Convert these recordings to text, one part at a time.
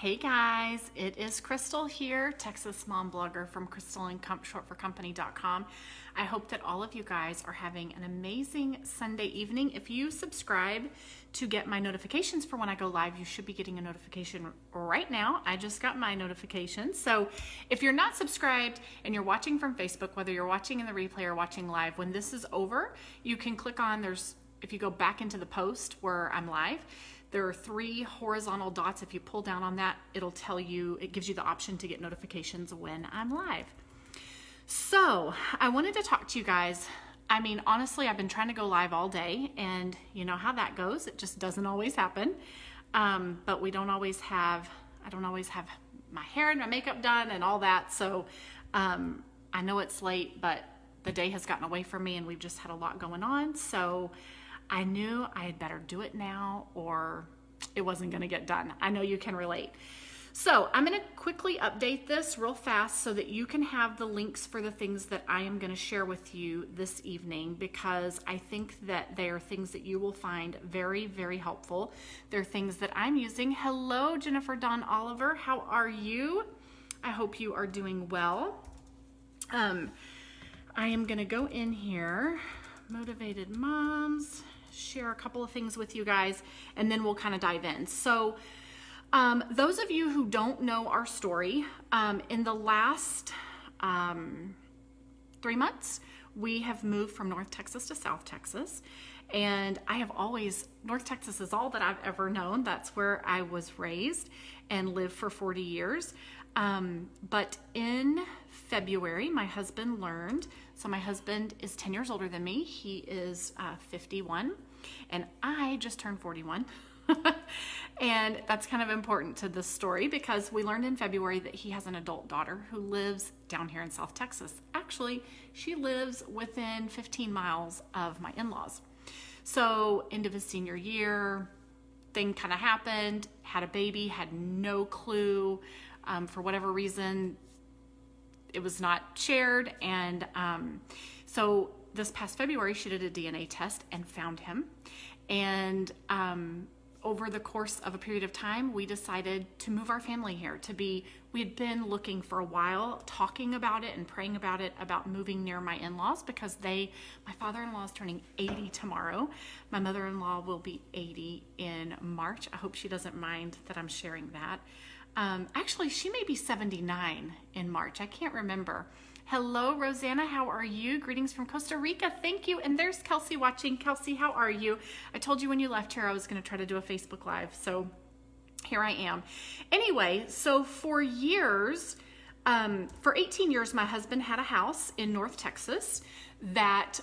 Hey guys, it is Crystal here, Texas mom blogger from Crystal and shortforcompany.com. I hope that all of you guys are having an amazing Sunday evening. If you subscribe to get my notifications for when I go live, you should be getting a notification right now. I just got my notification. So if you're not subscribed and you're watching from Facebook, whether you're watching in the replay or watching live, when this is over, you can click on, if you go back into the post where I'm live, there are 3 horizontal dots. If you pull down on that, it gives you the option to get notifications when I'm live. So I wanted to talk to you guys. I mean, honestly, I've been trying to go live all day, and you know how that goes. It just doesn't always happen. But I don't always have my hair and my makeup done and all that. So I know it's late, but the day has gotten away from me and we've just had a lot going on. So I knew I had better do it now or it wasn't going to get done. I know you can relate. So I'm going to quickly update this real fast so that you can have the links for the things that I am going to share with you this evening, because I think that they are things that you will find very, very helpful. They're things that I'm using. Hello, Jennifer Dawn Oliver. How are you? I hope you are doing well. I am going to go in here, Motivated Moms, share a couple of things with you guys, and then we'll kind of dive in. So those of you who don't know our story, in the last 3 months, we have moved from North Texas to South Texas. And North Texas is all that I've ever known. That's where I was raised and lived for 40 years. But in February, my husband learned, so my husband is 10 years older than me. He is 51, and I just turned 41. And that's kind of important to this story because we learned in February that he has an adult daughter who lives down here in South Texas. Actually, she lives within 15 miles of my in-laws. So end of his senior year, thing kind of happened, had a baby, had no clue. For whatever reason, it was not shared. And so this past February, she did a DNA test and found him. And over the course of a period of time, we decided to move our family here we had been looking for a while, talking about it and praying about it, about moving near my in-laws, because my father-in-law is turning 80 tomorrow. My mother-in-law will be 80 in March. I hope she doesn't mind that I'm sharing that. Actually, she may be 79 in March. I can't remember. Hello, Rosanna. How are you? Greetings from Costa Rica. Thank you. And there's Kelsey watching. Kelsey, how are you? I told you when you left here I was going to try to do a Facebook Live. So here I am. Anyway, so for years, for 18 years, my husband had a house in North Texas that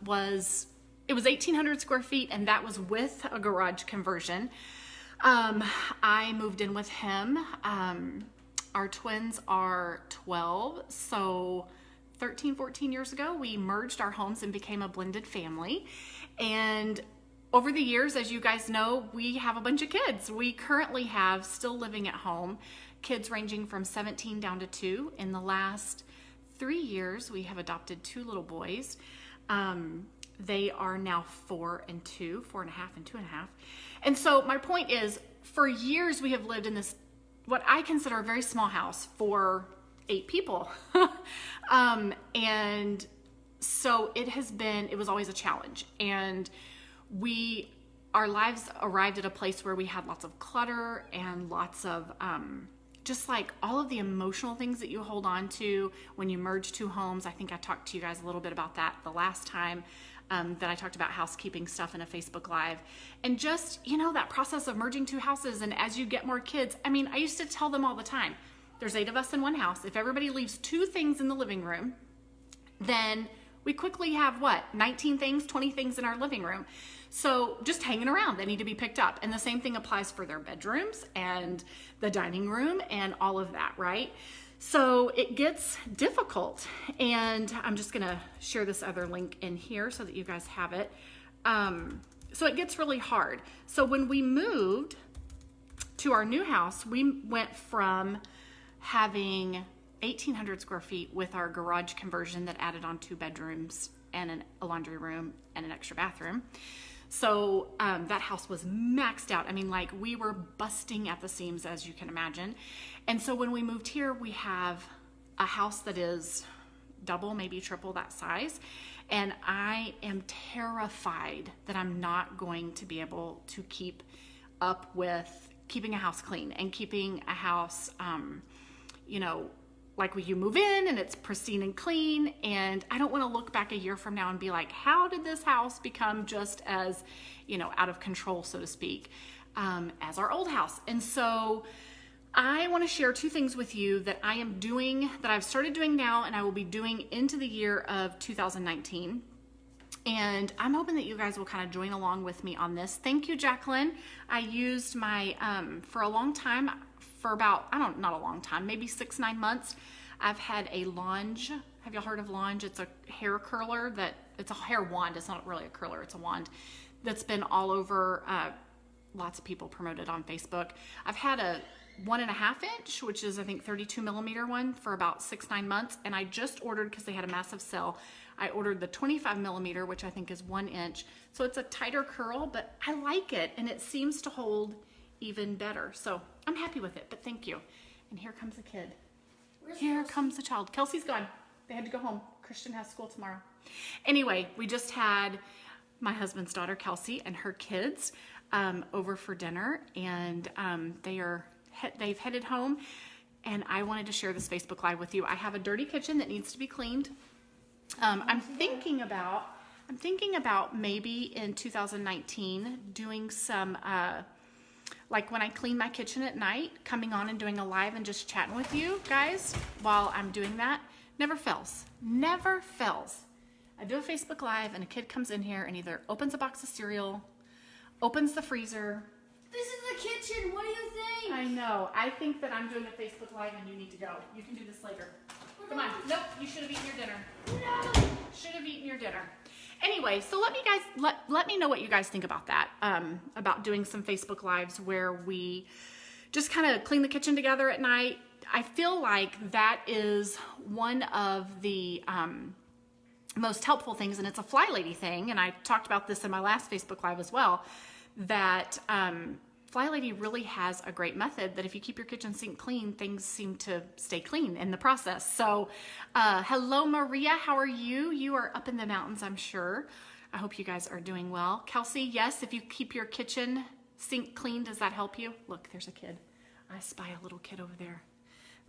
was 1,800 square feet, and that was with a garage conversion. I moved in with him. Our twins are 12, so 13, 14 years ago, we merged our homes and became a blended family. And over the years, as you guys know, we have a bunch of kids. We currently have, still living at home, kids ranging from 17 down to 2. In the last 3 years, we have adopted 2 little boys. They are now 4 and 2, 4.5 and 2.5. And so my point is, for years we have lived in this, what I consider a very small house for 8 people. And so it was always a challenge. And our lives arrived at a place where we had lots of clutter and lots of, just like all of the emotional things that you hold on to when you merge 2 homes. I think I talked to you guys a little bit about that the last time that I talked about housekeeping stuff in a Facebook Live. And just, that process of merging 2 houses, and as you get more kids, I used to tell them all the time, there's 8 of us in one house. If everybody leaves 2 things in the living room, then we quickly have 19 things, 20 things in our living room. So just hanging around, they need to be picked up. And the same thing applies for their bedrooms and the dining room and all of that, right? So it gets difficult. And I'm just gonna share this other link in here so that you guys have it. So it gets really hard. So when we moved to our new house, we went from having 1,800 square feet with our garage conversion that added on 2 bedrooms and a laundry room and an extra bathroom. So that house was maxed out. I mean, like, we were busting at the seams, as you can imagine. And so when we moved here, we have a house that is double, maybe triple that size. And I am terrified that I'm not going to be able to keep up with keeping a house clean and keeping a house, you know, like when you move in and it's pristine and clean. And I don't want to look back a year from now and be like, how did this house become just as, you know, out of control, so to speak, as our old house? And so I want to share two things with you that I am doing, that I've started doing now, and I will be doing into the year of 2019. And I'm hoping that you guys will kind of join along with me on this. Thank you, Jacqueline. I used my, for a long time, for about, not a long time, maybe 6-9 months, I've had a Longe. Have y'all heard of Longe? It's a hair curler it's a hair wand. It's not really a curler, it's a wand that's been all over, lots of people promote it on Facebook. I've had a 1.5 inch, which is I think 32 millimeter one, for about 6-9 months. And I just ordered, because they had a massive sale, I ordered the 25 millimeter, which I think is 1 inch. So it's a tighter curl, but I like it, and it seems to hold even better. So I'm happy with it, but thank you. And here comes a kid. Here comes a child. Kelsey's gone. They had to go home. Christian has school tomorrow. Anyway, we just had my husband's daughter, Kelsey, and her kids over for dinner, and they've headed home, and I wanted to share this Facebook Live with you. I have a dirty kitchen that needs to be cleaned. I'm thinking about maybe in 2019 doing some, like when I clean my kitchen at night, coming on and doing a live and just chatting with you guys while I'm doing that. Never fails. Never fails. I do a Facebook Live and a kid comes in here and either opens a box of cereal, opens the freezer. This is the kitchen. What do you think? I know. I think that I'm doing a Facebook Live and you need to go. You can do this later. Come on. Nope. You should have eaten your dinner. No. Should have eaten your dinner. Anyway, so let me know what you guys think about that. About doing some Facebook Lives where we just kind of clean the kitchen together at night. I feel like that is one of the most helpful things, and it's a Fly Lady thing. And I talked about this in my last Facebook Live as well, that Fly Lady really has a great method that if you keep your kitchen sink clean, things seem to stay clean in the process. So hello, Maria. How are you? You are up in the mountains, I'm sure. I hope you guys are doing well. Kelsey, yes, if you keep your kitchen sink clean, does that help you? Look, there's a kid. I spy a little kid over there.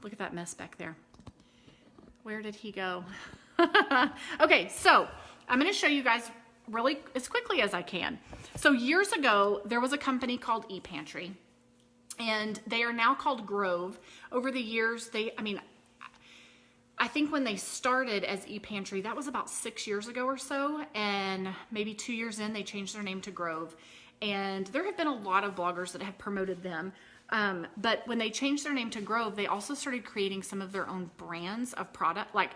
Look at that mess back there. Where did he go? Okay, so I'm going to show you guys really as quickly as I can. So years ago, there was a company called ePantry, and they are now called Grove. Over the years, I think when they started as ePantry, that was about 6 years ago or so, and maybe 2 years in, they changed their name to Grove. And there have been a lot of bloggers that have promoted them. But when they changed their name to Grove, they also started creating some of their own brands of product. Like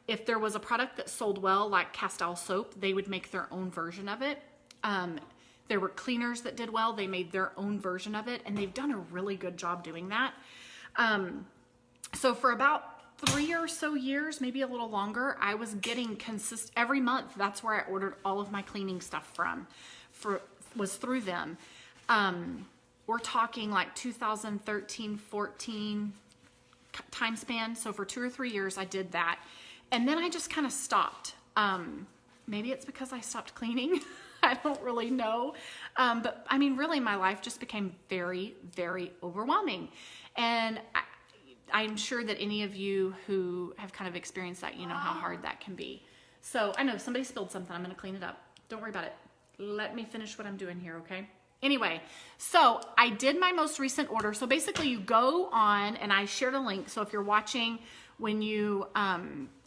if there was a product that sold well, like Castile soap, they would make their own version of it. There were cleaners that did well. They made their own version of it, and they've done a really good job doing that. So for about 3 or so years, maybe a little longer, I was getting every month. That's where I ordered all of my cleaning stuff was through them. We're talking like 2013, 14 time span. So for 2 or 3 years, I did that. And then I just kind of stopped. Maybe it's because I stopped cleaning. I don't really know. But I mean, really, my life just became very, very overwhelming. And I'm sure that any of you who have kind of experienced that, you know how hard that can be. So I know somebody spilled something. I'm going to clean it up. Don't worry about it. Let me finish what I'm doing here, okay? Anyway, so I did my most recent order. So basically you go on, and I shared a link. So if you're watching, when you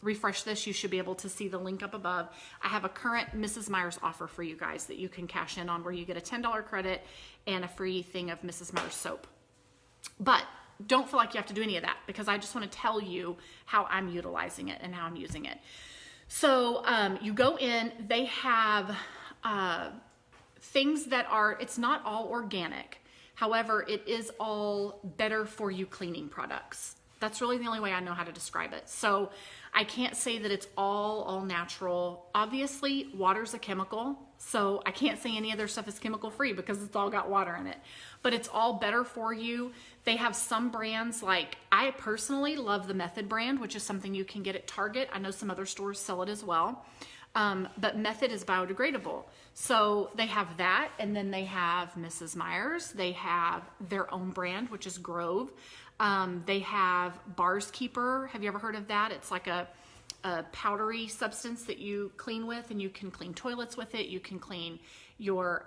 refresh this, you should be able to see the link up above. I have a current Mrs. Meyer's offer for you guys that you can cash in on, where you get a $10 credit and a free thing of Mrs. Meyer's soap. But don't feel like you have to do any of that, because I just want to tell you how I'm utilizing it and how I'm using it. So you go in, they have things that it's not all organic. However, it is all better for you cleaning products. That's really the only way I know how to describe it. So I can't say that it's all natural. Obviously, water's a chemical. So I can't say any of their stuff is chemical free because it's all got water in it. But it's all better for you. They have some brands, like I personally love the Method brand, which is something you can get at Target. I know some other stores sell it as well. But Method is biodegradable. So they have that, and then they have Mrs. Meyer's. They have their own brand, which is Grove. They have Bars Keeper. Have you ever heard of that? It's like a powdery substance that you clean with, and you can clean toilets with it. You can clean your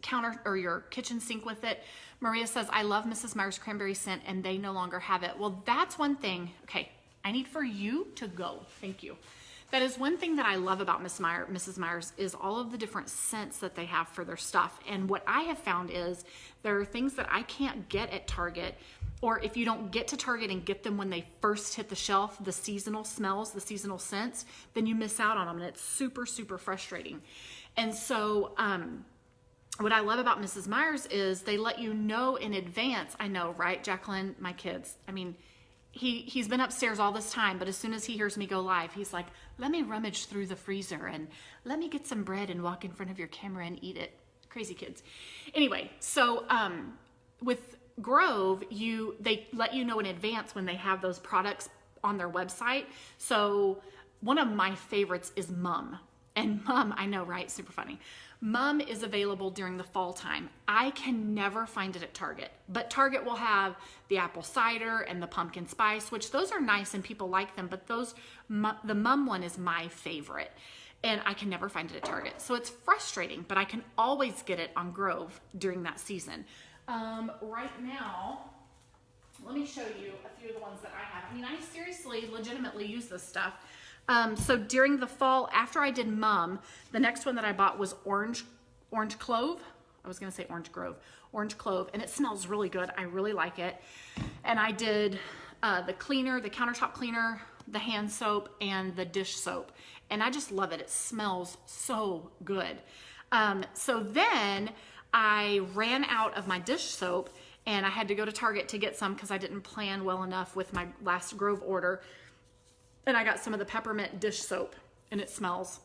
counter or your kitchen sink with it. Maria says, I love Mrs. Meyer's cranberry scent, and they no longer have it. Well, that's one thing. Okay, I need for you to go. Thank you. That is one thing that I love about Mrs. Meyer's is all of the different scents that they have for their stuff. And what I have found is there are things that I can't get at Target, or if you don't get to Target and get them when they first hit the shelf, the seasonal smells, the seasonal scents, then you miss out on them, and it's super, super frustrating. And so what I love about Mrs. Meyer's is they let you know in advance. I know, right, Jacqueline, my kids, I mean, he's been upstairs all this time, but as soon as he hears me go live, he's like, let me rummage through the freezer and let me get some bread and walk in front of your camera and eat it. Crazy kids. Anyway, so with Grove, they let you know in advance when they have those products on their website. So one of my favorites is Mum. And Mum, I know, right? Super funny. Mum is available during the fall time. I can never find it at Target, but Target will have the apple cider and the pumpkin spice, which those are nice and people like them, but the Mum one is my favorite, and I can never find it at Target. So it's frustrating, but I can always get it on Grove during that season. Right now, let me show you a few of the ones that I have. I mean, I seriously, legitimately use this stuff. So during the fall, after I did Mum, the next one that I bought was Orange Clove. I was going to say Orange Grove. Orange Clove, and it smells really good. I really like it. And I did the cleaner, the countertop cleaner, the hand soap, and the dish soap. And I just love it. It smells so good. So then I ran out of my dish soap, and I had to go to Target to get some because I didn't plan well enough with my last Grove order. And I got some of the peppermint dish soap, and it smells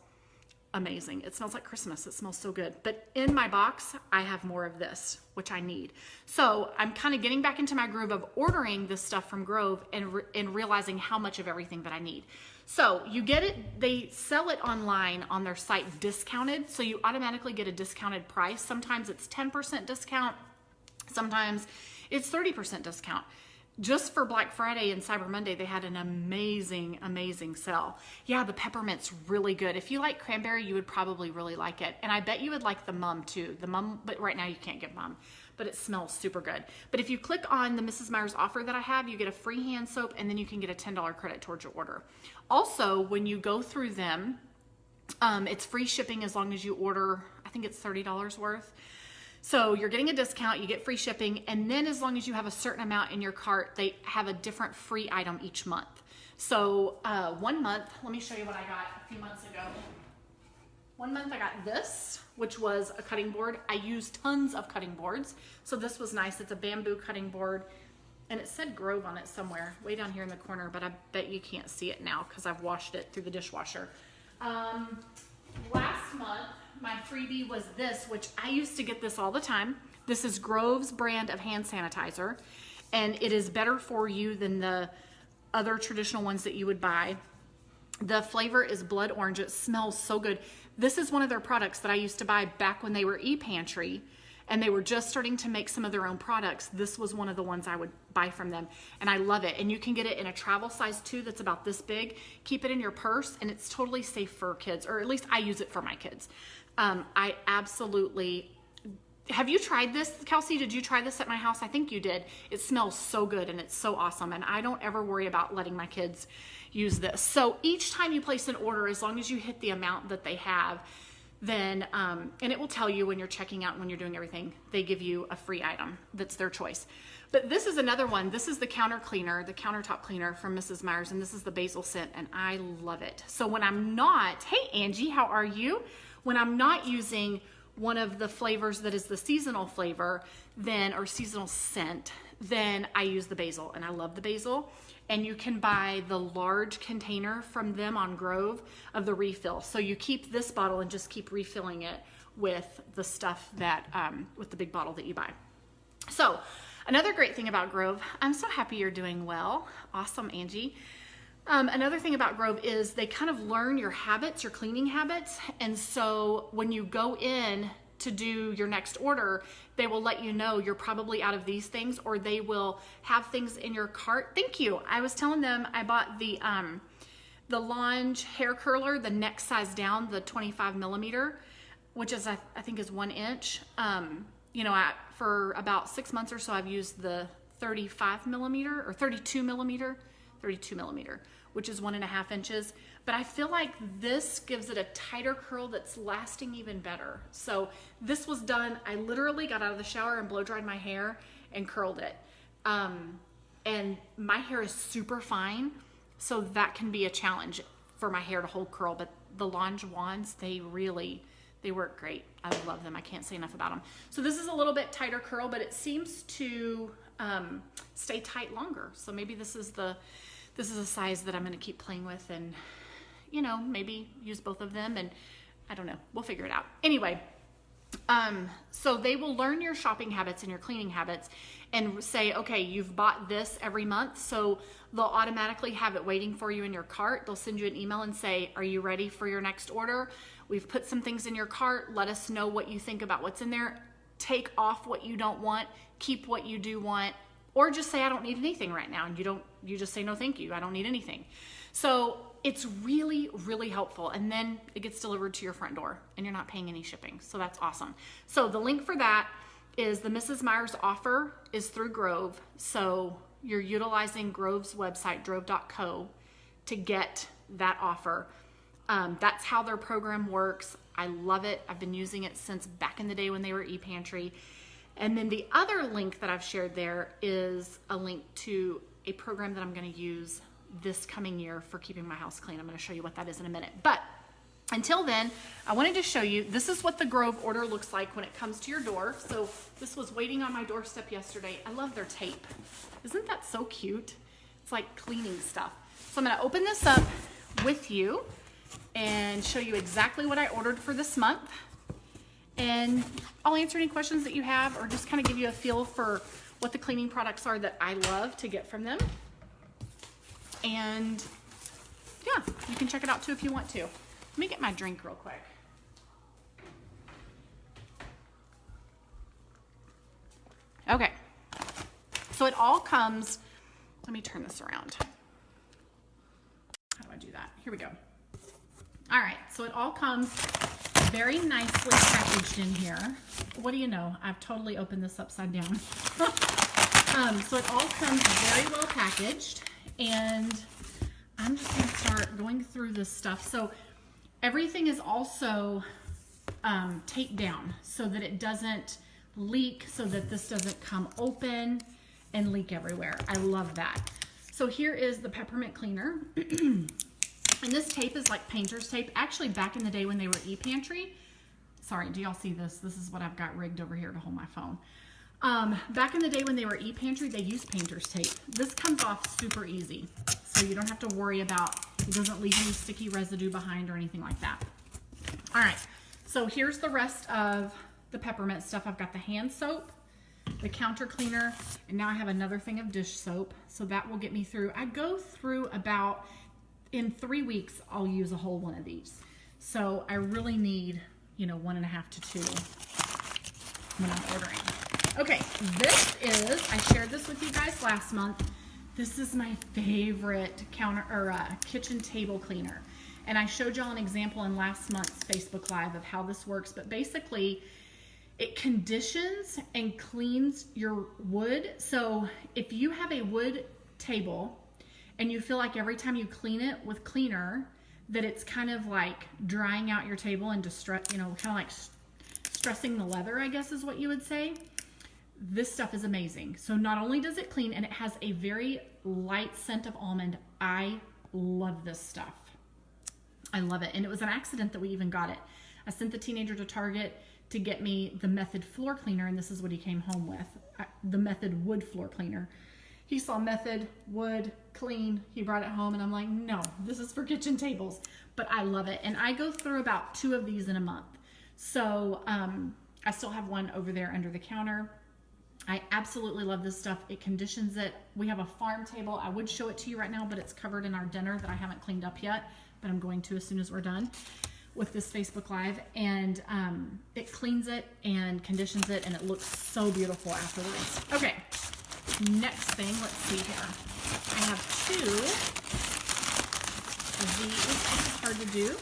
amazing. It smells like Christmas. It smells so good. But in my box, I have more of this, which I need. So I'm kind of getting back into my groove of ordering this stuff from Grove and realizing how much of everything that I need. So you get it, they sell it online on their site discounted, so you automatically get a discounted price. Sometimes it's 10% discount, sometimes it's 30% discount. Just for Black Friday and Cyber Monday, they had an amazing, amazing sale. Yeah, the peppermint's really good. If you like cranberry, you would probably really like it. And I bet you would like the Mum too. The Mum, but right now you can't get Mum, but it smells super good. But if you click on the Mrs. Meyer's offer that I have, you get a free hand soap, and then you can get a $10 credit towards your order. Also, when you go through them, it's free shipping as long as you order, I think it's $30 worth. So you're getting a discount, you get free shipping, and then as long as you have a certain amount in your cart, they have a different free item each month. So 1 month, let me show you what I got a few months ago. 1 month I got this, which was a cutting board. I use tons of cutting boards, so this was nice. It's a bamboo cutting board, and it said Grove on it somewhere, way down here in the corner, but I bet you can't see it now because I've washed it through the dishwasher. Last month, my freebie was this, which I used to get this all the time. This is Grove's brand of hand sanitizer, and it is better for you than the other traditional ones that you would buy. The flavor is blood orange. It smells so good. This is one of their products that I used to buy back when they were ePantry, and they were just starting to make some of their own products. This was one of the ones I would buy from them, and I love it. And you can get it in a travel size too that's about this big. Keep it in your purse, and it's totally safe for kids, or at least I use it for my kids. I absolutely, have you tried this, Kelsey? Did you try this at my house? I think you did. It smells so good, and it's so awesome, and I don't ever worry about letting my kids use this. So each time you place an order, as long as you hit the amount that they have, then, and it will tell you when you're checking out and when you're doing everything, they give you a free item that's their choice. But this is another one. This is the counter cleaner, the countertop cleaner from Mrs. Meyer's, and this is the basil scent, and I love it. So when I'm not, hey Angie, how are you? When I'm not using one of the flavors that is the seasonal flavor, then, or seasonal scent, then I use the basil, and I love the basil. And you can buy the large container from them on Grove of the refill. So you keep this bottle and just keep refilling it with the stuff that, with the big bottle that you buy. So another great thing about Grove, I'm so happy you're doing well. Awesome, Angie. Another thing about Grove is they kind of learn your habits, your cleaning habits. And so when you go in to do your next order, they will let you know you're probably out of these things, or they will have things in your cart. Thank you. I was telling them I bought the Longe hair curler, the next size down, the 25 millimeter, which is, I think is 1 inch. You know, for about 6 months or so, I've used the 35 millimeter or 32 millimeter, which is 1.5 inches. But I feel like this gives it a tighter curl that's lasting even better. So this was done, I literally got out of the shower and blow dried my hair and curled it. And my hair is super fine, so that can be a challenge for my hair to hold curl. But the Longe wands, they work great. I love them. I can't say enough about them. So this is a little bit tighter curl, but it seems to stay tight longer. So maybe this is a size that I'm going to keep playing with, and you know, maybe use both of them, and I don't know, we'll figure it out. Anyway, so they will learn your shopping habits and your cleaning habits and say, okay, you've bought this every month, so they'll automatically have it waiting for you in your cart. They'll send you an email and say, are you ready for your next order? We've put some things in your cart. Let us know what you think about what's in there. Take off what you don't want, keep what you do want, or just say, I don't need anything right now. And you just say, no, thank you. I don't need anything. So it's really, really helpful. And then it gets delivered to your front door and you're not paying any shipping. So that's awesome. So the link for that is the Mrs. Meyer's offer is through Grove. So you're utilizing Grove's website, drove.co, to get that offer. That's how their program works. I love it. I've been using it since back in the day when they were ePantry. And then the other link that I've shared there is a link to a program that I'm going to use this coming year for keeping my house clean. I'm going to show you what that is in a minute. But until then, I wanted to show you, this is what the Grove order looks like when it comes to your door. So this was waiting on my doorstep yesterday. I love their tape. Isn't that so cute? It's like cleaning stuff. So I'm going to open this up with you and show you exactly what I ordered for this month. And I'll answer any questions that you have, or just kind of give you a feel for what the cleaning products are that I love to get from them. And yeah, you can check it out too if you want to. Let me get my drink real quick. Okay, so it all comes, let me turn this around. How do I do that? Here we go. All right, so it all comes very nicely packaged in here. What do you know? I've totally opened this upside down. So it all comes very well packaged, and I'm just gonna start going through this stuff. So everything is also taped down so that it doesn't leak, so that this doesn't come open and leak everywhere. I love that. So here is the Peppermint Cleaner. And this tape is like painter's tape. Actually, back in the day when they were ePantry, sorry, do y'all see this? This is what I've got rigged over here to hold my phone. Back in the day when they were ePantry, they used painter's tape. This comes off super easy, so you don't have to worry about, it doesn't leave any sticky residue behind or anything like that. All right, so here's the rest of the peppermint stuff. I've got the hand soap, the counter cleaner, and now I have another thing of dish soap, so that will get me through. I go through about, in 3 weeks, I'll use a whole one of these. So I really need, 1.5 to 2 when I'm ordering. Okay, this is, I shared this with you guys last month. This is my favorite kitchen table cleaner. And I showed y'all an example in last month's Facebook Live of how this works. But basically, it conditions and cleans your wood. So if you have a wood table and you feel like every time you clean it with cleaner, that it's kind of like drying out your table and kind of like stressing the leather, I guess is what you would say. This stuff is amazing. So not only does it clean, and it has a very light scent of almond. I love this stuff. I love it. And it was an accident that we even got it. I sent the teenager to Target to get me the Method floor cleaner, and this is what he came home with, the Method wood floor cleaner. He saw Method wood clean, he brought it home, and I'm like, no, this is for kitchen tables, but I love it. And I go through about 2 of these in a month. So I still have one over there under the counter. I absolutely love this stuff. It conditions it. We have a farm table. I would show it to you right now, but it's covered in our dinner that I haven't cleaned up yet, but I'm going to as soon as we're done with this Facebook Live. And it cleans it and conditions it, and it looks so beautiful afterwards. Okay, next thing, let's see here. I have 2 of these. This is hard to do.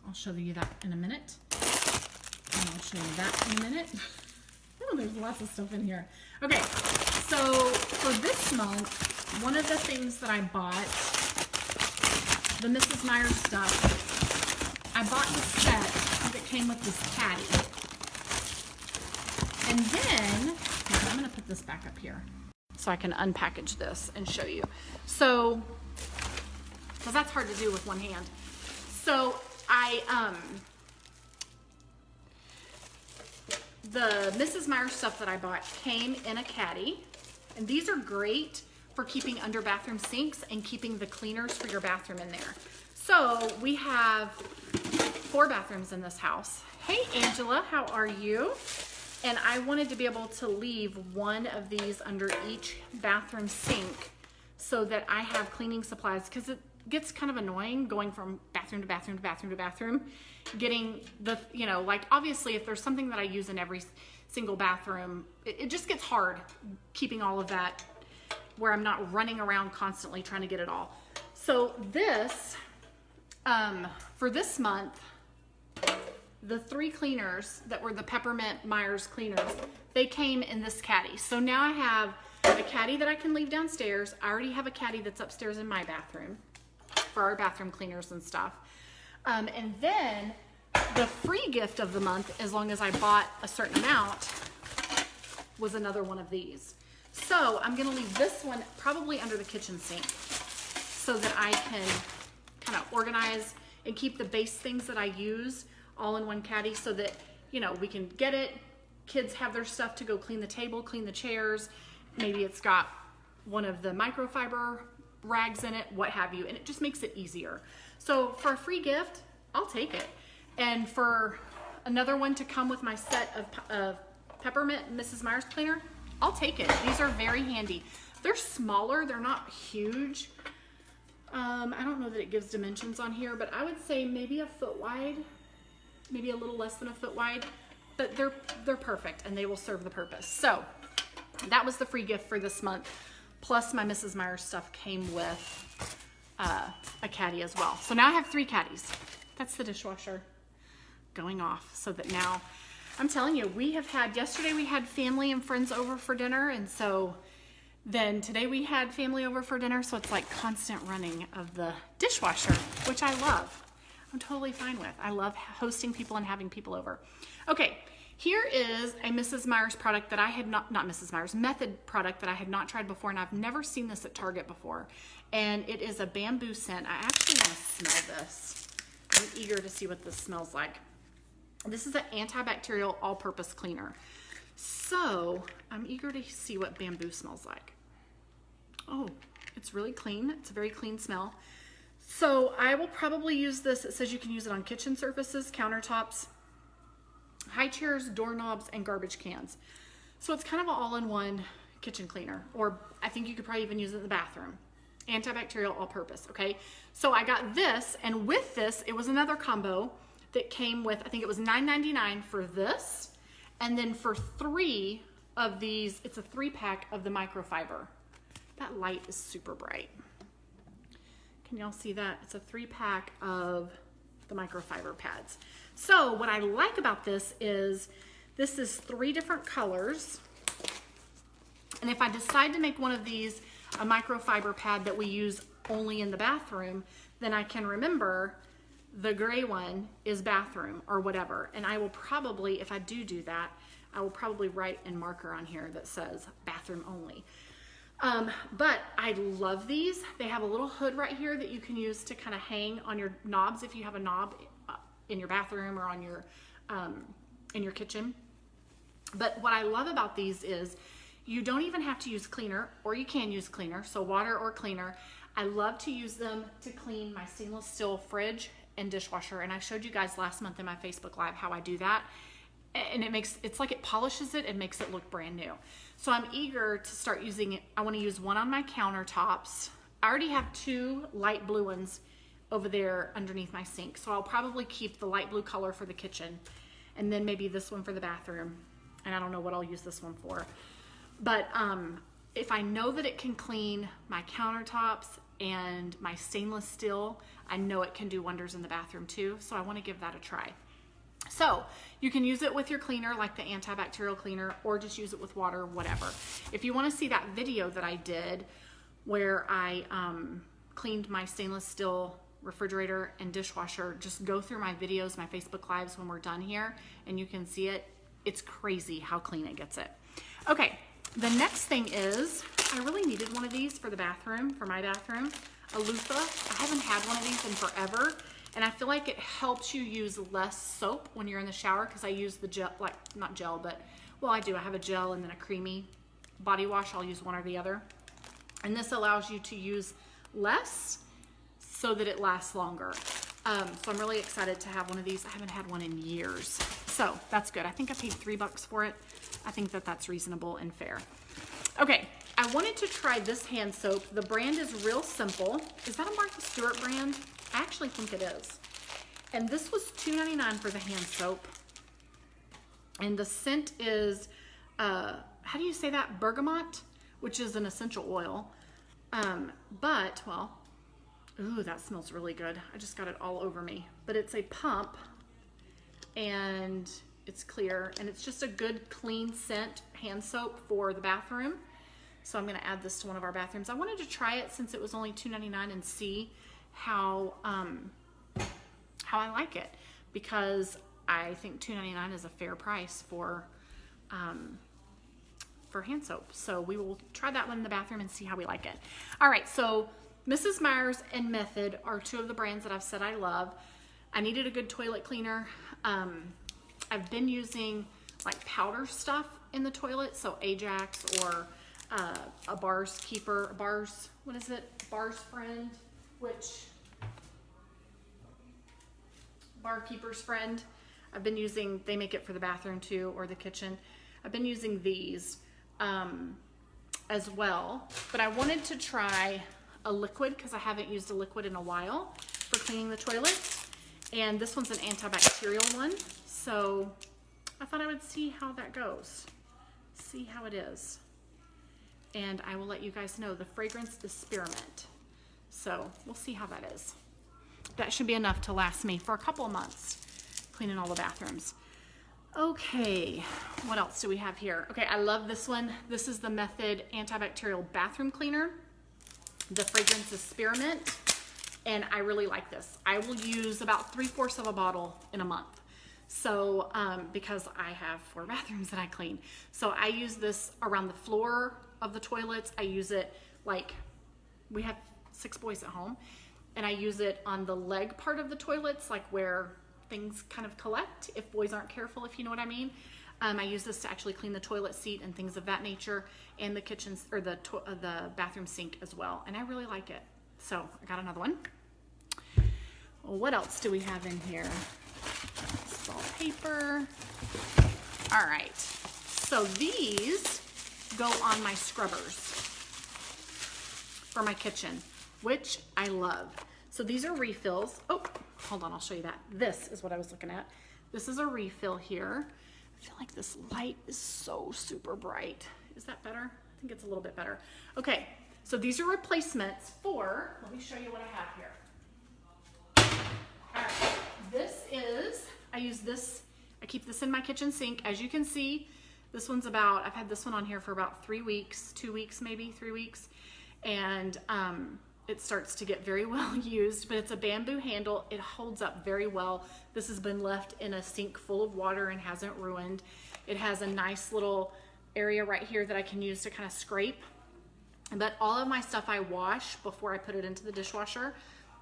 I'll show you that in a minute. And I'll show you that in a minute. Oh, there's lots of stuff in here. Okay, so for this month, one of the things that I bought, the Mrs. Meyer stuff, I bought the set that came with this Caddy. And then, here, I'm going to put this back up here so I can unpackage this and show you. So, because that's hard to do with one hand. So, the Mrs. Meyer stuff that I bought came in a Caddy, and these are great for keeping under bathroom sinks and keeping the cleaners for your bathroom in there. So we have 4 bathrooms in this house. Hey Angela, how are you? And I wanted to be able to leave one of these under each bathroom sink so that I have cleaning supplies, because it gets kind of annoying going from bathroom to bathroom to bathroom to bathroom, getting the, you know, like obviously if there's something that I use in every single bathroom, it just gets hard keeping all of that where I'm not running around constantly trying to get it all. So this, for this month, the 3 cleaners that were the Peppermint Meyer's cleaners, they came in this Caddy. So now I have a Caddy that I can leave downstairs. I already have a Caddy that's upstairs in my bathroom for our bathroom cleaners and stuff. And then the free gift of the month, as long as I bought a certain amount, was another one of these. So I'm gonna leave this one probably under the kitchen sink so that I can kind of organize and keep the base things that I use all in one Caddy so that, you know, we can get it. Kids have their stuff to go clean the table, clean the chairs. Maybe it's got one of the microfiber rags in it, what have you, and it just makes it easier. So for a free gift, I'll take it. And for another one to come with my set of Peppermint Mrs. Meyer's cleaner, I'll take it. These are very handy. They're smaller, they're not huge. I don't know that it gives dimensions on here, but I would say maybe a foot wide, maybe a little less than a foot wide, but they're perfect and they will serve the purpose. So that was the free gift for this month. Plus my Mrs. Meyer stuff came with a Caddy as well. So now I have 3 Caddies. That's the dishwasher going off, so that now, I'm telling you, yesterday we had family and friends over for dinner, and so then today we had family over for dinner, so it's like constant running of the dishwasher, which I love. I'm totally fine with. I love hosting people and having people over. Okay, here is a Mrs. Meyer's product that I had not Mrs. Meyer's, Method product that I had not tried before, and I've never seen this at Target before. And it is a bamboo scent. I actually want to smell this. I'm eager to see what this smells like. This is an antibacterial all-purpose cleaner. So I'm eager to see what bamboo smells like. Oh, it's really clean. It's a very clean smell. So I will probably use this. It says you can use it on kitchen surfaces, countertops, high chairs, doorknobs, and garbage cans. So it's kind of an all-in-one kitchen cleaner, or I think you could probably even use it in the bathroom. Antibacterial all-purpose, okay? So I got this, and with this, it was another combo that came with, I think it was $9.99 for this, and then for 3 of these, it's a 3-pack of the microfiber. That light is super bright. Can y'all see that? It's a 3-pack of the microfiber pads. So what I like about this is 3 different colors. And if I decide to make one of these a microfiber pad that we use only in the bathroom, then I can remember the gray one is bathroom or whatever. And I will probably, if I do that, I will probably write in marker on here that says bathroom only. But I love these. They have a little hood right here that you can use to kind of hang on your knobs if you have a knob in your bathroom or on your in your kitchen. But what I love about these is you don't even have to use cleaner, or you can use cleaner, so water or cleaner. I love to use them to clean my stainless steel fridge and dishwasher, and I showed you guys last month in my Facebook Live how I do that, and it's like it polishes it and makes it look brand new. So I'm eager to start using it. I want to use one on my countertops. I already have 2 light blue ones over there underneath my sink, so I'll probably keep the light blue color for the kitchen, and then maybe this one for the bathroom, and I don't know what I'll use this one for. But if I know that it can clean my countertops and my stainless steel, I know it can do wonders in the bathroom too, so I want to give that a try. So you can use it with your cleaner, like the antibacterial cleaner, or just use it with water, whatever. If you want to see that video that I did where I cleaned my stainless steel refrigerator and dishwasher, just go through my videos, my Facebook Lives when we're done here, and you can see it. It's crazy how clean it gets it. Okay, the next thing is, I really needed one of these for the bathroom, for my bathroom, a loofah. I haven't had one of these in forever, and I feel like it helps you use less soap when you're in the shower, because I use the gel, like not gel, but, well, I do. I have a gel and then a creamy body wash. I'll use one or the other. And this allows you to use less so that it lasts longer. So I'm really excited to have one of these. I haven't had one in years. So that's good. I think I paid $3 for it. I think that that's reasonable and fair. Okay, I wanted to try this hand soap. The brand is Real Simple. Is that a Martha Stewart brand? I actually think it is. And this was $2.99 for the hand soap. And the scent is, how do you say that? Bergamot, which is an essential oil. But, well, ooh, that smells really good. I just got it all over me. But it's a pump, and it's clear, and it's just a good clean scent hand soap for the bathroom. So I'm gonna add this to one of our bathrooms. I wanted to try it since it was only $2.99 and see how I like it, because I think $2.99 is a fair price for hand soap. So we will try that one in the bathroom and see how we like it. All right, so Mrs. Meyer's and Method are 2 of the brands that I've said I love. I needed a good toilet cleaner. I've been using like powder stuff in the toilet, so Ajax or a Bar's Keeper, Bar's Friend, which Bar Keeper's Friend. I've been using, they make it for the bathroom too, or the kitchen. I've been using these as well, but I wanted to try a liquid because I haven't used a liquid in a while for cleaning the toilets, and this one's an antibacterial one, so I thought I would see how that goes, see how it is, and I will let you guys know. The fragrance is Spearmint, so we'll see how that is. That should be enough to last me for a couple of months cleaning all the bathrooms. Okay, what else do we have here? Okay, I love this one. This is the Method Antibacterial Bathroom Cleaner. The fragrance is Spearmint, and I really like this. I will use about 3/4 of a bottle in a month. So, because I have 4 bathrooms that I clean. So I use this around the floor of the toilets. I use it like, we have 6 boys at home, and I use it on the leg part of the toilets, like where things kind of collect if boys aren't careful, if you know what I mean. I use this to actually clean the toilet seat and things of that nature, and the kitchen or the bathroom sink as well, and I really like it. So I got another one. What else do we have in here? This is all paper. All right, so these go on my scrubbers for my kitchen, which I love. So these are refills. Oh, hold on, I'll show you that. This is what I was looking at. This is a refill here. I feel like this light is so super bright. Is that better? I think it's a little bit better. Okay, so these are replacements for, let me show you what I have here. All right, this is, I use this, I keep this in my kitchen sink. As you can see, this one's about, I've had this one on here for about 3 weeks, 2 weeks, maybe 3 weeks. And it starts to get very well used, but it's a bamboo handle. It holds up very well. This has been left in a sink full of water and hasn't ruined. It has a nice little area right here that I can use to kind of scrape. But all of my stuff I wash before I put it into the dishwasher,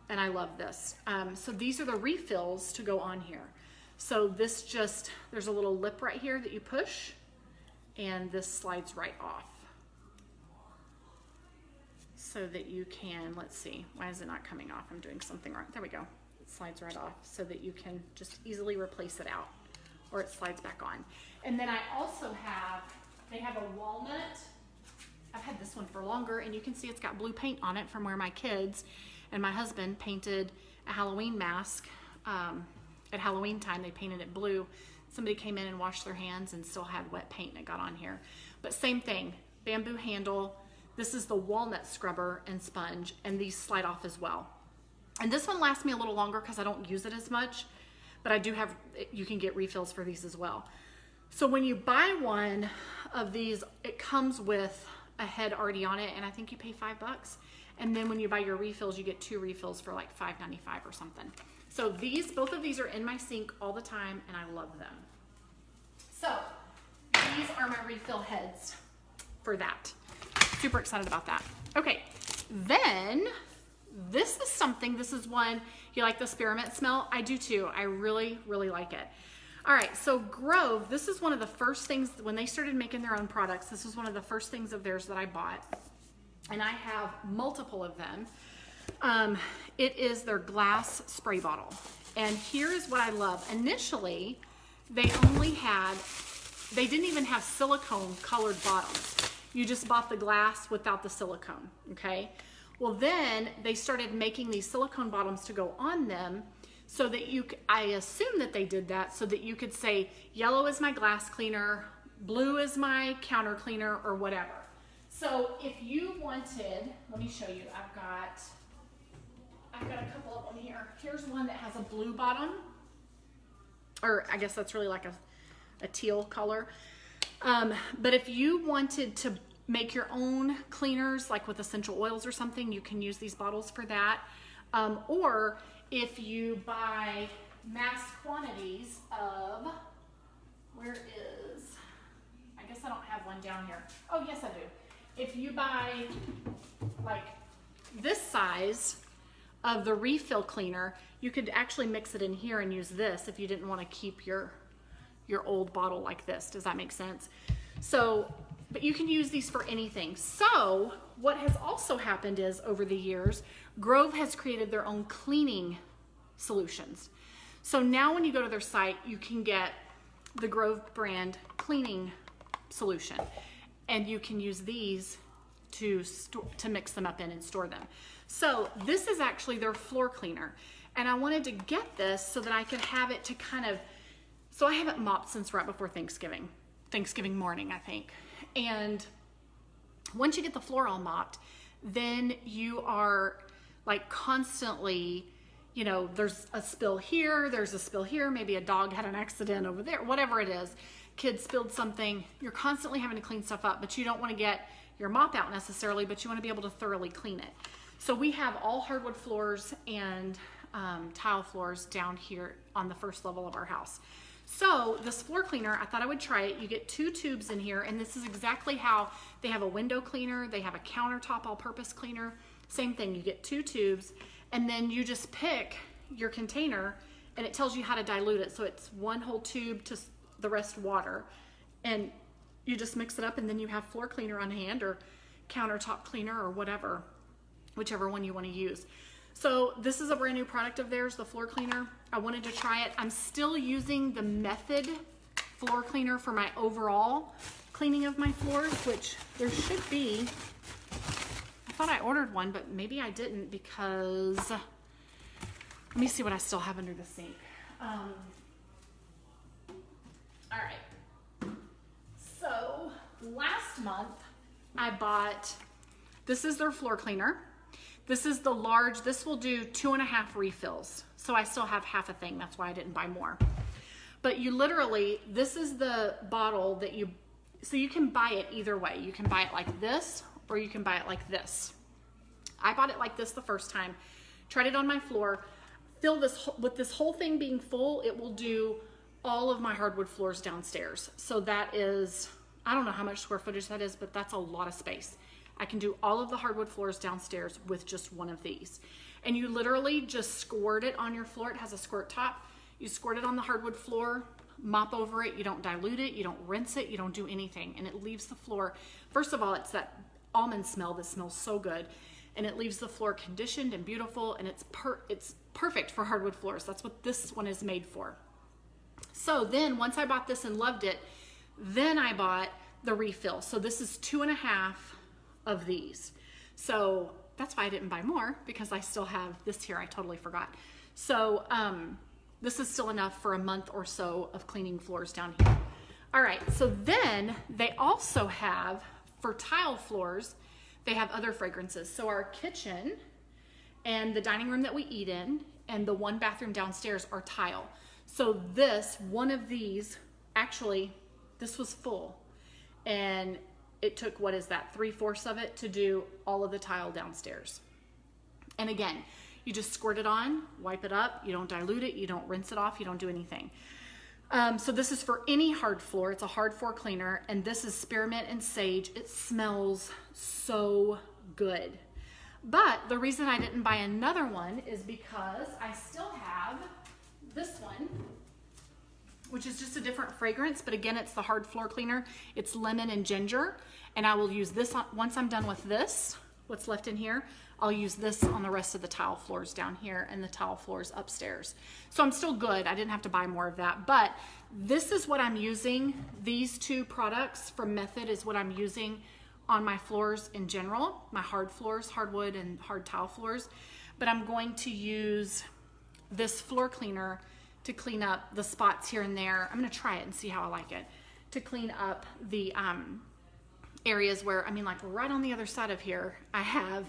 and I love this. So these are the refills to go on here. So this just, there's a little lip right here that you push, and this slides right off. So that you can, let's see, why is it not coming off? I'm doing something wrong. There we go. It slides right off so that you can just easily replace it out, or it slides back on. And then I also have, they have a walnut. I've had this one for longer, and you can see it's got blue paint on it from where my kids and my husband painted a Halloween mask. At Halloween time, they painted it blue. Somebody came in and washed their hands and still had wet paint, and it got on here. But same thing, bamboo handle. This is the walnut scrubber and sponge, and these slide off as well. And this one lasts me a little longer because I don't use it as much, but I do have, you can get refills for these as well. So when you buy one of these, it comes with a head already on it, and I think you pay $5. And then when you buy your refills, you get 2 refills for like $5.95 or something. So these, both of these are in my sink all the time, and I love them. So these are my refill heads for that. Super excited about that. Okay, then this is something, this is one, you like the spearmint smell? I do too. I really, really like it. All right, so Grove, this is one of the first things, when they started making their own products, this was one of the first things of theirs that I bought. And I have multiple of them. It is their glass spray bottle. And here is what I love. Initially, they didn't even have silicone colored bottoms. You just bought the glass without the silicone, okay? Well, then they started making these silicone bottoms to go on them so that I assume that they did that so that you could say, yellow is my glass cleaner, blue is my counter cleaner, or whatever. So if you wanted, let me show you, I've got a couple of them here. Here's one that has a blue bottom, or I guess that's really like a teal color. But if you wanted to make your own cleaners, like with essential oils or something, you can use these bottles for that. Or if you buy mass quantities of, where is, I guess I don't have one down here. Oh, yes, I do. If you buy like this size of the refill cleaner, you could actually mix it in here and use this if you didn't want to keep your old bottle like this. Does that make sense? So, but you can use these for anything. So what has also happened is over the years, Grove has created their own cleaning solutions. So now when you go to their site, you can get the Grove brand cleaning solution, and you can use these to mix them up in and store them. So this is actually their floor cleaner, and I wanted to get this so that I could have it to kind of, so I haven't mopped since right before Thanksgiving morning, I think. And once you get the floor all mopped, then you are like constantly, you know, there's a spill here, there's a spill here, maybe a dog had an accident over there, whatever it is, kids spilled something, you're constantly having to clean stuff up, but you don't want to get your mop out necessarily, but you want to be able to thoroughly clean it. So we have all hardwood floors and tile floors down here on the first level of our house. So this floor cleaner, I thought I would try it. You get 2 tubes in here, and this is exactly how they have a window cleaner, they have a countertop all-purpose cleaner, same thing. You get 2 tubes, and then you just pick your container, and it tells you how to dilute it. So it's 1 whole tube to the rest water, and you just mix it up, and then you have floor cleaner on hand, or countertop cleaner, or whatever, whichever one you want to use. So this is a brand new product of theirs, the floor cleaner. I wanted to try it. I'm still using the Method floor cleaner for my overall cleaning of my floors, which there should be. I thought I ordered one, but maybe I didn't, because let me see what I still have under the sink. All right. So last month I bought, this is their floor cleaner. This is the large, this will do 2.5 refills. So I still have half a thing, that's why I didn't buy more. But you literally, this is the bottle that you, so you can buy it either way. You can buy it like this, or you can buy it like this. I bought it like this the first time, tried it on my floor, fill this, with this whole thing being full, it will do all of my hardwood floors downstairs. So that is, I don't know how much square footage that is, but that's a lot of space. I can do all of the hardwood floors downstairs with just one of these. And you literally just squirt it on your floor. It has a squirt top. You squirt it on the hardwood floor, mop over it. You don't dilute it. You don't rinse it. You don't do anything. And it leaves the floor, first of all, it's that almond smell that smells so good. And it leaves the floor conditioned and beautiful. And it's perfect for hardwood floors. That's what this one is made for. So then once I bought this and loved it, then I bought the refill. So this is 2.5 of these. So that's why I didn't buy more, because I still have this here. I totally forgot. So this is still enough for a month or so of cleaning floors down here. All right, so then they also have, for tile floors, they have other fragrances. So our kitchen and the dining room that we eat in and the one bathroom downstairs are tile. So this, one of these, actually, this was full. And it took, what is that, 3/4 of it to do all of the tile downstairs. And again, you just squirt it on, wipe it up, you don't dilute it, you don't rinse it off, you don't do anything. So this is for any hard floor. It's a hard floor cleaner, and this is spearmint and sage. It smells so good. But the reason I didn't buy another one is because I still have this one, which is just a different fragrance, but again, it's the hard floor cleaner. It's lemon and ginger, and I will use this once I'm done with this, what's left in here. I'll use this on the rest of the tile floors down here and the tile floors upstairs. So I'm still good. I didn't have to buy more of that, but this is what I'm using. These two products from Method is what I'm using on my floors in general, my hard floors, hardwood and hard tile floors. But I'm going to use this floor cleaner to clean up the spots here and there. I'm gonna try it and see how I like it. To clean up the areas where, I mean, like right on the other side of here, I have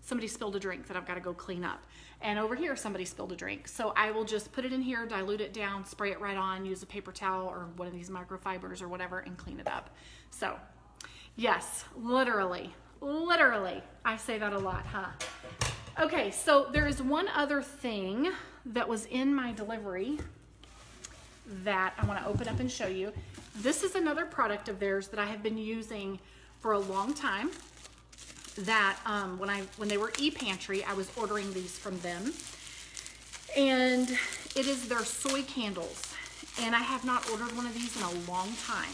somebody spilled a drink that I've got to go clean up. And over here, somebody spilled a drink. So I will just put it in here, dilute it down, spray it right on, use a paper towel or one of these microfibers or whatever, and clean it up. So yes, literally, I say that a lot, huh? Okay, so there is one other thing that was in my delivery that I want to open up and show you. This is another product of theirs that I have been using for a long time. That when they were ePantry, I was ordering these from them, and it is their soy candles. And I have not ordered one of these in a long time,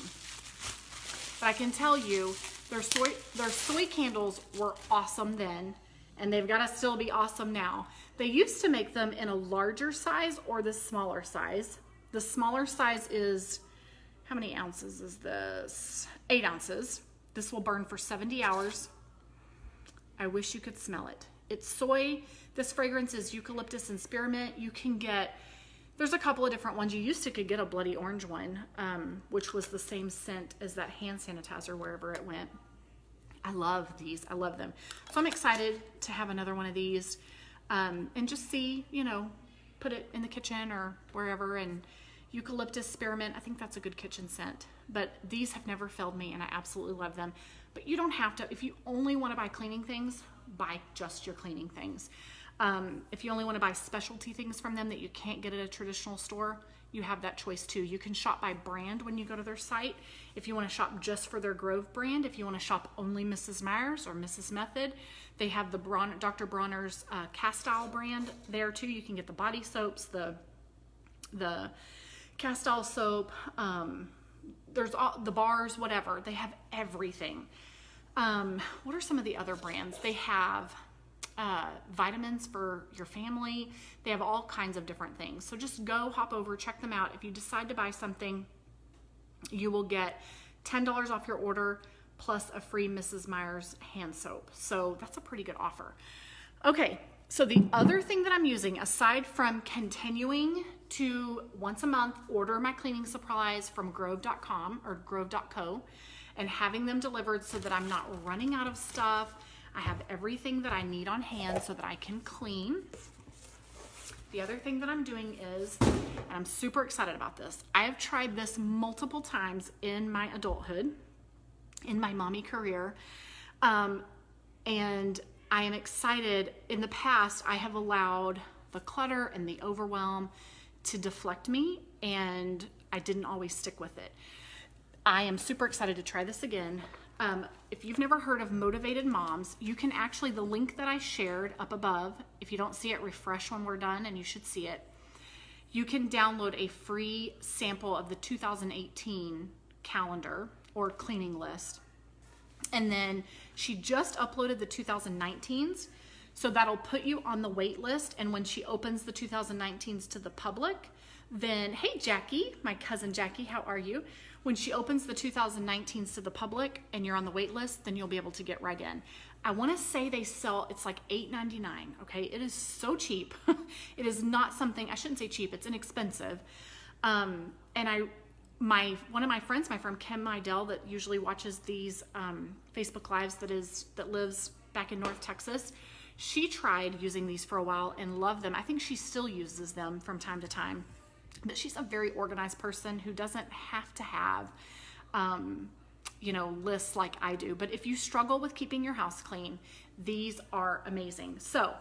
but I can tell you their soy candles were awesome then, and they've got to still be awesome now. They used to make them in a larger size or the smaller size. The smaller size is, how many ounces is this? 8 ounces. This will burn for 70 hours. I wish you could smell it. It's soy. This fragrance is eucalyptus and spearmint. You can get, there's a couple of different ones. You used to could get a bloody orange one, which was the same scent as that hand sanitizer wherever it went. I love these. I love them. So I'm excited to have another one of these and just see, you know, put it in the kitchen or wherever. And eucalyptus, spearmint, I think that's a good kitchen scent. But these have never failed me, and I absolutely love them. But you don't have to, if you only want to buy cleaning things, buy just your cleaning things. If you only want to buy specialty things from them that you can't get at a traditional store, you have that choice too. You can shop by brand when you go to their site. If you want to shop just for their Grove brand, if you want to shop only Mrs. Meyer's or Mrs. Method, they have the Dr. Bronner's Castile brand there too. You can get the body soaps, the Castile soap, there's all the bars, whatever. They have everything. What are some of the other brands? They have vitamins for your family. They have all kinds of different things. So just go, hop over, check them out. If you decide to buy something, you will get $10 off your order plus a free Mrs. Meyer's hand soap. So that's a pretty good offer. Okay, so the other thing that I'm using, aside from continuing to once a month order my cleaning supplies from grove.com or grove.co and having them delivered so that I'm not running out of stuff. I have everything that I need on hand so that I can clean. The other thing that I'm doing is, and I'm super excited about this, I have tried this multiple times in my adulthood, in my mommy career, and I am excited. In the past, I have allowed the clutter and the overwhelm to deflect me, and I didn't always stick with it. I am super excited to try this again. If you've never heard of Motivated Moms, you can actually, the link that I shared up above, if you don't see it, refresh when we're done and you should see it. you can download a free sample of the 2018 calendar or cleaning list. And then she just uploaded the 2019s. So that'll put you on the wait list. And when she opens the 2019s to the public, then, hey, Jackie, my cousin Jackie, how are you? When she opens the 2019s to the public and you're on the wait list, then you'll be able to get right in. I want to say they sell, it's like $8.99. Okay. It is so cheap. It is not something, I shouldn't say cheap, it's inexpensive. And one of my friends, my friend Kim Mydell, that usually watches these Facebook Lives, that lives back in North Texas, she tried using these for a while and loved them. I think she still uses them from time to time, but she's a very organized person who doesn't have to have, lists like I do. But if you struggle with keeping your house clean, these are amazing. So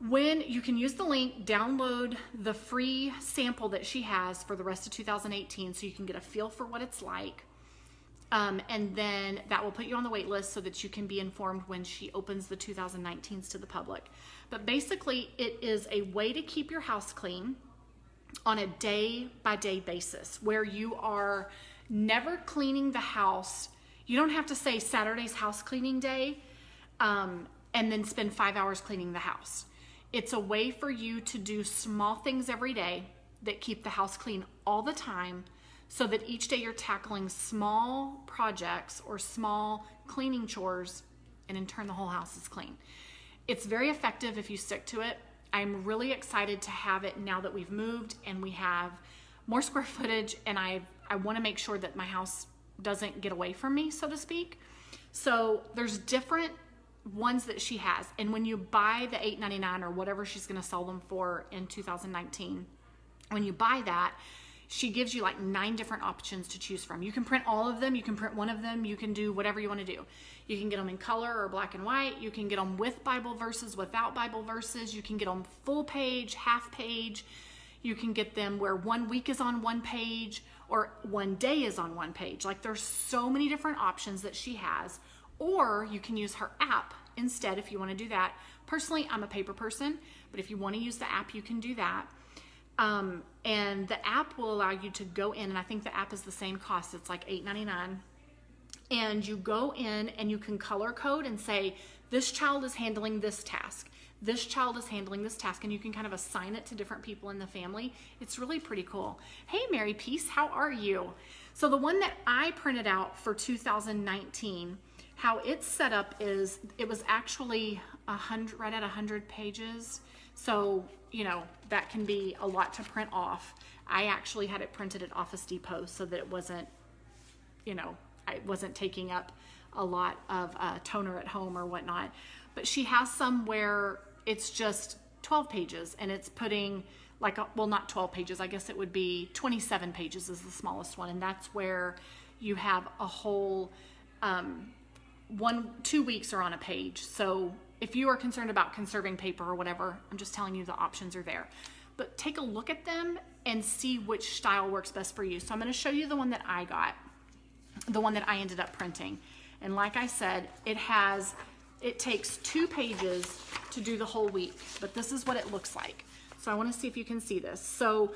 when you can use the link, download the free sample that she has for the rest of 2018 so you can get a feel for what it's like. And then that will put you on the wait list so that you can be informed when she opens the 2019s to the public. But basically, it is a way to keep your house clean on a day-by-day basis where you are never cleaning the house. You don't have to say Saturday's house cleaning day and then spend 5 hours cleaning the house. It's a way for you to do small things every day that keep the house clean all the time, so that each day you're tackling small projects or small cleaning chores, and in turn the whole house is clean. It's very effective if you stick to it. I'm really excited to have it now that we've moved and we have more square footage, and I want to make sure that my house doesn't get away from me, so to speak. So there's different ones that she has, and when you buy the $8.99 or whatever she's going to sell them for in 2019, when you buy that, she gives you like 9 different options to choose from. You can print all of them. You can print one of them. You can do whatever you want to do. You can get them in color or black and white. You can get them with Bible verses, without Bible verses. You can get them full page, half page. You can get them where 1 week is on one page or 1 day is on one page. Like, there's so many different options that she has. Or you can use her app instead if you want to do that. Personally, I'm a paper person, but if you want to use the app, you can do that. And the app will allow you to go in, and I think the app is the same cost. It's like $8.99. And you go in and you can color code and say, this child is handling this task. This child is handling this task. And you can kind of assign it to different people in the family. It's really pretty cool. Hey, Mary Peace, how are you? So the one that I printed out for 2019, how it's set up is, it was actually 100, right at 100 pages. So, that can be a lot to print off. I actually had it printed at Office Depot so that it wasn't, I wasn't taking up a lot of toner at home or whatnot. But she has some where it's just 12 pages and it's putting not 12 pages. I guess it would be 27 pages is the smallest one. And that's where you have a whole 2 weeks are on a page. So if you are concerned about conserving paper or whatever, I'm just telling you the options are there. But take a look at them and see which style works best for you. So I'm going to show you the one that I got, the one that I ended up printing. And like I said, it takes 2 pages to do the whole week, but this is what it looks like. So I want to see if you can see this. So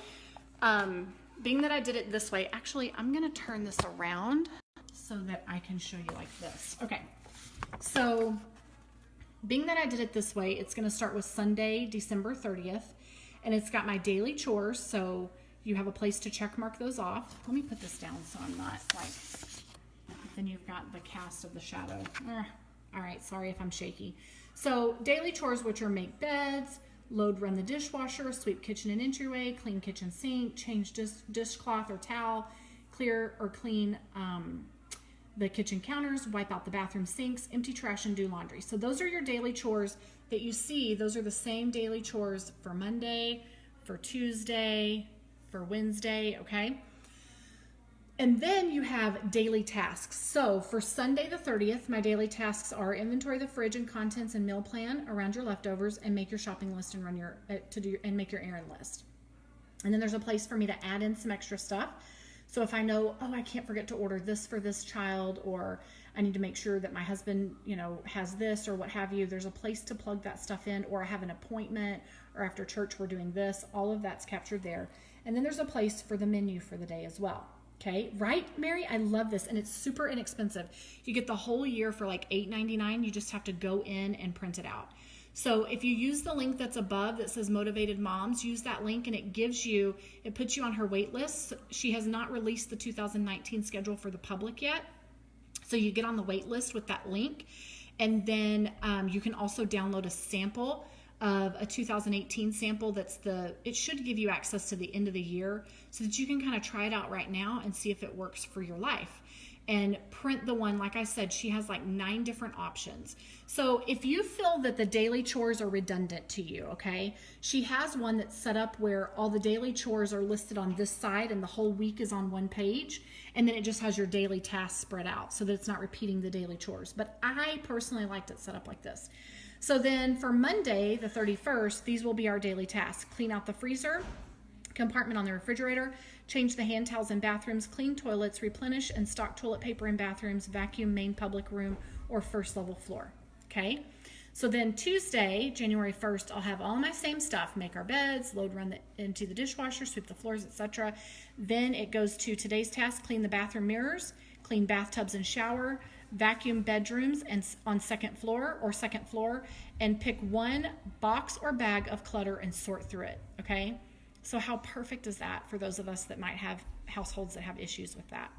being that I did it this way, actually, I'm going to turn this around so that I can show you like this. Okay. So being that I did it this way, it's going to start with Sunday, December 30th, and it's got my daily chores, so you have a place to check mark those off. Let me put this down so I'm not then you've got the cast of the shadow. All right, sorry if I'm shaky. So daily chores, which are make beds, load, run the dishwasher, sweep kitchen and entryway, clean kitchen sink, change dishcloth or towel, clear or clean the kitchen counters, wipe out the bathroom sinks, empty trash, and do laundry. So those are your daily chores that you see. Those are the same daily chores for Monday, for Tuesday, for Wednesday, okay? And then you have daily tasks. So for Sunday the 30th, my daily tasks are inventory the fridge and contents and meal plan around your leftovers and make your shopping list and make your errand list. And then there's a place for me to add in some extra stuff. So if I know, I can't forget to order this for this child, or I need to make sure that my husband, has this or what have you. There's a place to plug that stuff in, or I have an appointment, or after church we're doing this. All of that's captured there. And then there's a place for the menu for the day as well. Okay, right, Mary? I love this, and it's super inexpensive. You get the whole year for like $8.99. You just have to go in and print it out. So if you use the link that's above that says Motivated Moms, use that link, and it puts you on her wait list. She has not released the 2019 schedule for the public yet. So you get on the wait list with that link, and then you can also download a sample of a 2018 sample. It should give you access to the end of the year so that you can kind of try it out right now and see if it works for your life. And print the one, like I said, she has like 9 different options. So if you feel that the daily chores are redundant to you, okay, she has one that's set up where all the daily chores are listed on this side and the whole week is on one page. And then it just has your daily tasks spread out so that it's not repeating the daily chores. But I personally liked it set up like this. So then for Monday, the 31st, these will be our daily tasks. Clean out the freezer compartment on the refrigerator, change the hand towels in bathrooms, clean toilets, replenish and stock toilet paper in bathrooms, vacuum main public room or first level floor. Okay. So then Tuesday, January 1st, I'll have all my same stuff, make our beds, load into the dishwasher, sweep the floors, etc. Then it goes to today's task, clean the bathroom mirrors, clean bathtubs and shower, vacuum bedrooms and on second floor, and pick one box or bag of clutter and sort through it. Okay. So how perfect is that for those of us that might have households that have issues with that?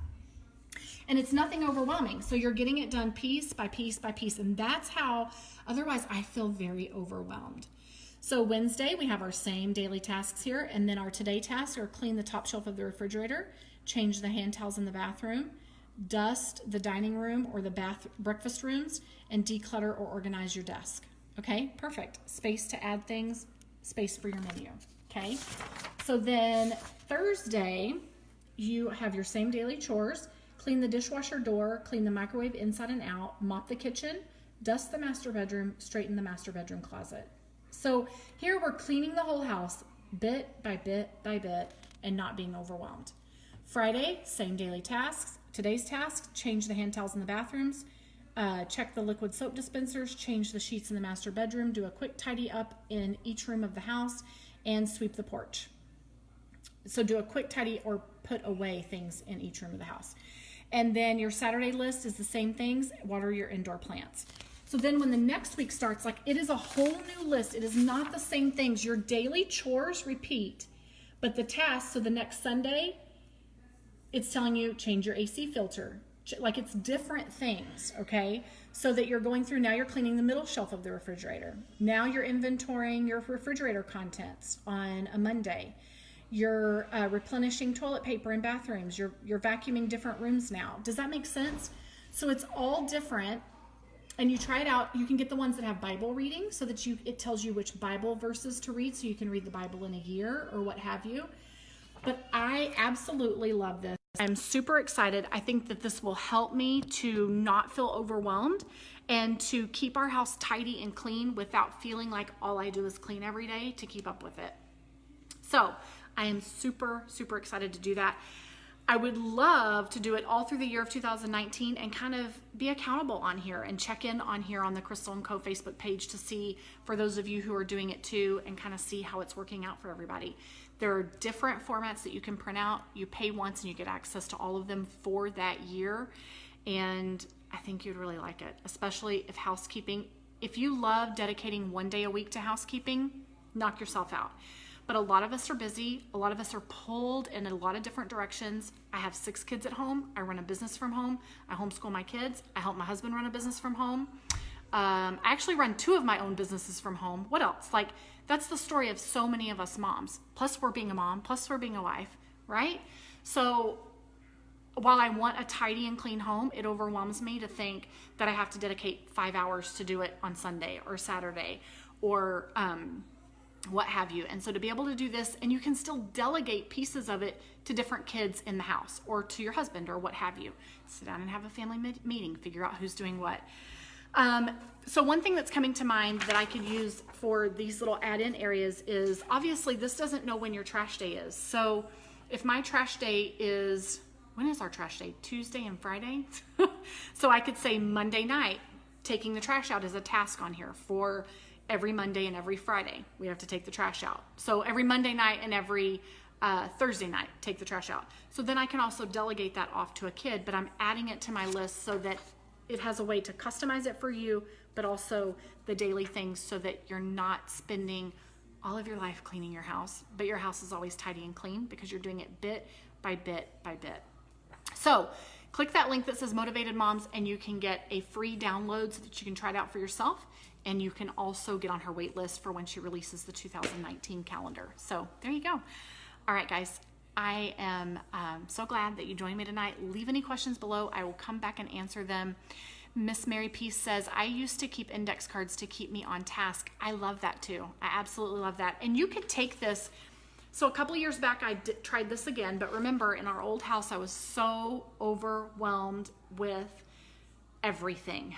And it's nothing overwhelming. So you're getting it done piece by piece by piece. And that's how, otherwise I feel very overwhelmed. So Wednesday, we have our same daily tasks here. And then our today tasks are clean the top shelf of the refrigerator, change the hand towels in the bathroom, dust the dining room or the breakfast rooms, and declutter or organize your desk. Okay, perfect. Space to add things, space for your menu. Okay, so then Thursday, you have your same daily chores, clean the dishwasher door, clean the microwave inside and out, mop the kitchen, dust the master bedroom, straighten the master bedroom closet. So here we're cleaning the whole house bit by bit by bit and not being overwhelmed. Friday, same daily tasks. Today's task, change the hand towels in the bathrooms, check the liquid soap dispensers, change the sheets in the master bedroom, do a quick tidy up in each room of the house, and sweep the porch. So do a quick tidy or put away things in each room of the house. And then your Saturday list is the same things, water your indoor plants. So then when the next week starts, like it is a whole new list. It is not the same things. Your daily chores repeat, but the tasks, so the next Sunday, it's telling you change your AC filter. Like it's different things, okay? So that you're going through, now you're cleaning the middle shelf of the refrigerator. Now you're inventorying your refrigerator contents on a Monday. You're replenishing toilet paper in bathrooms. You're vacuuming different rooms now. Does that make sense? So it's all different, and you try it out. You can get the ones that have Bible reading so that it tells you which Bible verses to read, so you can read the Bible in a year or what have you. But I absolutely love this. I'm super excited. I think that this will help me to not feel overwhelmed and to keep our house tidy and clean without feeling like all I do is clean every day to keep up with it. So I am super, super excited to do that. I would love to do it all through the year of 2019 and kind of be accountable on here and check in on here on the Crystal & Co. Facebook page to see, for those of you who are doing it too, and kind of see how it's working out for everybody. There are different formats that you can print out. You pay once and you get access to all of them for that year. And I think you'd really like it, especially if housekeeping. If you love dedicating one day a week to housekeeping, knock yourself out. But a lot of us are busy. A lot of us are pulled in a lot of different directions. I have 6 kids at home. I run a business from home. I homeschool my kids. I help my husband run a business from home. I actually run 2 of my own businesses from home. What else? Like, that's the story of so many of us moms. Plus we're being a mom, plus we're being a wife, right? So while I want a tidy and clean home, it overwhelms me to think that I have to dedicate 5 hours to do it on Sunday or Saturday or what have you. And so to be able to do this, and you can still delegate pieces of it to different kids in the house or to your husband or what have you. Sit down and have a family meeting, figure out who's doing what. So one thing that's coming to mind that I could use for these little add-in areas is, obviously this doesn't know when your trash day is. So if my trash day is when is our trash day? Tuesday and Friday? So I could say Monday night, taking the trash out is a task on here for every Monday and every Friday. We have to take the trash out. So every Monday night and every Thursday night, take the trash out. So then I can also delegate that off to a kid, but I'm adding it to my list so that it has a way to customize it for you, but also the daily things so that you're not spending all of your life cleaning your house, but your house is always tidy and clean because you're doing it bit by bit by bit. So click that link that says Motivated Moms and you can get a free download so that you can try it out for yourself. And you can also get on her wait list for when she releases the 2019 calendar. So there you go. All right, guys, I am so glad that you joined me tonight. Leave any questions below. I will come back and answer them. Miss Mary Peace says, I used to keep index cards to keep me on task. I love that too. I absolutely love that. And you could take this. So a couple years back, I tried this again. But remember, in our old house, I was so overwhelmed with everything.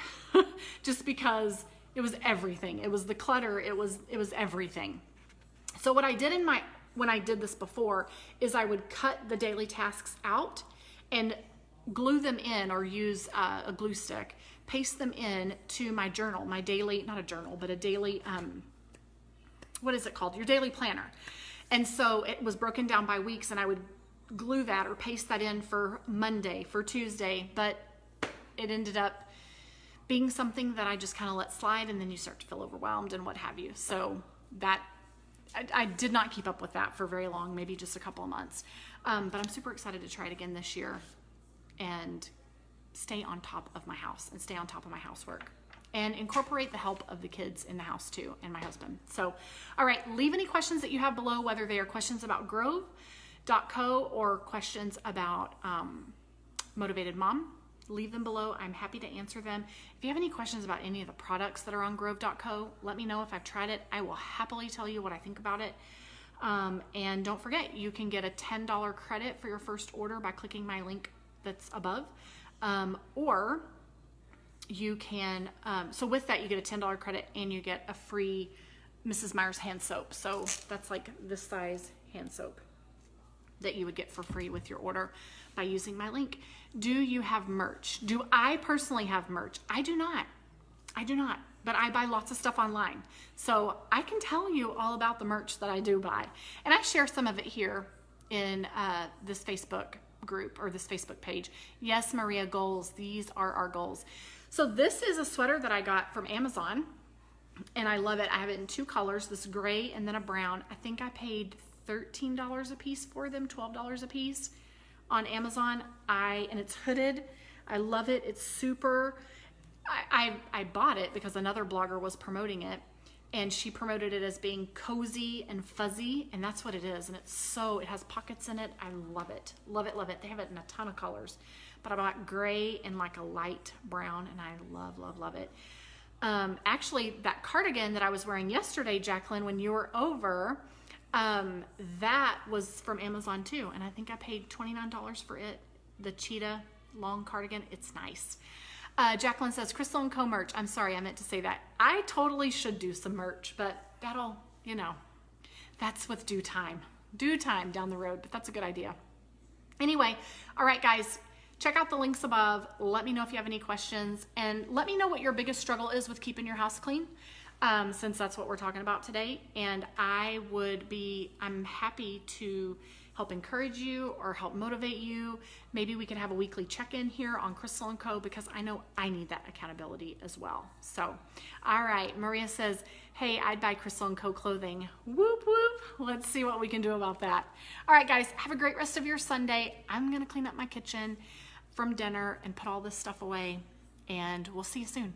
Just because it was everything. It was the clutter. It was everything. So what I did when I did this before is I would cut the daily tasks out and glue them in or use a glue stick, paste them in to my journal, my daily, not a journal, but a daily, what is it called? Your daily planner. And so it was broken down by weeks and I would glue that or paste that in for Monday, for Tuesday, but it ended up being something that I just kind of let slide and then you start to feel overwhelmed and what have you. So that I did not keep up with that for very long, maybe just a couple of months. But I'm super excited to try it again this year and stay on top of my house and stay on top of my housework and incorporate the help of the kids in the house too and my husband. So, all right, leave any questions that you have below, whether they are questions about Grove.co or questions about Motivated Mom. Leave them below. I'm happy to answer them. If you have any questions about any of the products that are on Grove.co, let me know. If I've tried it, I will happily tell you what I think about it. And don't forget, you can get a $10 credit for your first order by clicking my link that's above. Or you can, so with that, you get a $10 credit and you get a free Mrs. Meyer's hand soap. So that's like this size hand soap that you would get for free with your order by using my link. Do you have merch? Do I personally have merch? I do not, but I buy lots of stuff online. So I can tell you all about the merch that I do buy. And I share some of it here in this Facebook group or this Facebook page. Yes, Maria, goals. These are our goals. So this is a sweater that I got from Amazon and I love it. I have it in two colors, this gray and then a brown. I think I paid $13 a piece for them, $12 a piece on Amazon. And it's hooded. I love it. It's super, I bought it because another blogger was promoting it and she promoted it as being cozy and fuzzy, and that's what it is. And it has pockets in it. I love it. Love it, love it. They have it in a ton of colors, but I bought gray and like a light brown and I love, love, love it. Actually, that cardigan that I was wearing yesterday, Jacqueline, when you were over, that was from Amazon too. And I think I paid $29 for it. The cheetah long cardigan. It's nice. Jacqueline says, Crystal & Co merch. I'm sorry, I meant to say that. I totally should do some merch, but that'll, that's with due time down the road, but that's a good idea. Anyway, all right, guys, check out the links above. Let me know if you have any questions and let me know what your biggest struggle is with keeping your house clean. Since that's what we're talking about today. And I'm happy to help encourage you or help motivate you. Maybe we can have a weekly check-in here on Crystal & Co because I know I need that accountability as well. So, all right, Maria says, hey, I'd buy Crystal & Co clothing. Whoop, whoop. Let's see what we can do about that. All right, guys, have a great rest of your Sunday. I'm going to clean up my kitchen from dinner and put all this stuff away, and we'll see you soon.